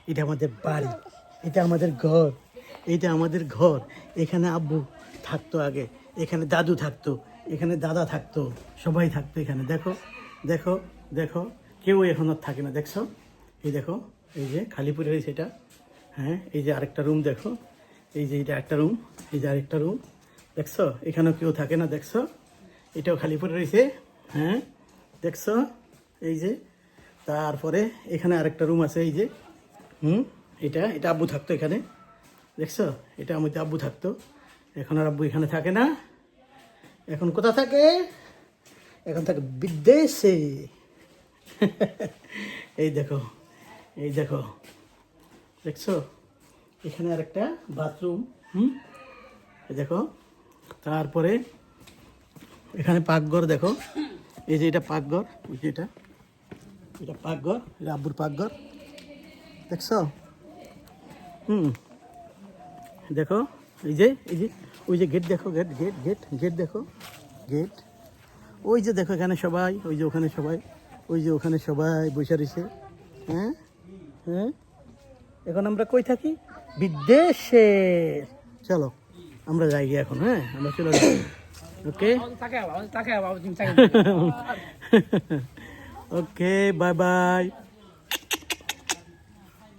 এটা আমাদের বাড়ি, এটা আমাদের ঘর, এইটা আমাদের ঘর। এখানে আব্বু থাকতো আগে, এখানে দাদু থাকতো, এখানে দাদা থাকতো, সবাই থাকতো এখানে। দেখো দেখো দেখো, কেউ এখন আর থাকে না, দেখছো? এই দেখো, এই যে খালি পড়ে রয়েছে এটা। হ্যাঁ, এই যে আরেকটা রুম দেখো, এই যে এটা একটা রুম, এই যে আরেকটা রুম, দেখছো? এখানেও কেউ থাকে না, দেখছো? এটাও খালি পড়ে রয়েছে। হ্যাঁ, দেখছো? এই যে তারপরে এখানে আরেকটা রুম আছে, এই যে এটা এটা আব্বু থাকতো এখানে, দেখছো? এটা আমাদের আব্বু থাকতো। এখন আর আব্বু এখানে থাকে না, এখন কোথা থাকে? এখন থাকে বিদেশে। এই দেখো, এই দেখো, দেখছো? এখানে আরেকটা বাথরুম। এই দেখো, তারপরে এখানে পাকঘর দেখো, এই যে এটা পাকঘর, ওই যে এটা এটা পাকঘর, এটা আব্বুর পাকঘর, দেখছো? দেখো, এই যে এই যে ওই যে গেট দেখো, গেট গেট গেট গেট দেখো, গেট। ওই যে দেখো এখানে সবাই, ওই যে ওখানে সবাই, ওই যে ওখানে সবাই বসে রয়েছে। হ্যাঁ হ্যাঁ, এখন আমরা কই থাকি? বিদেশে। চলো আমরা যাই গিয়ে এখন। হ্যাঁ, আমরা চলে যাই। ওকে ওকে, বাই বাই।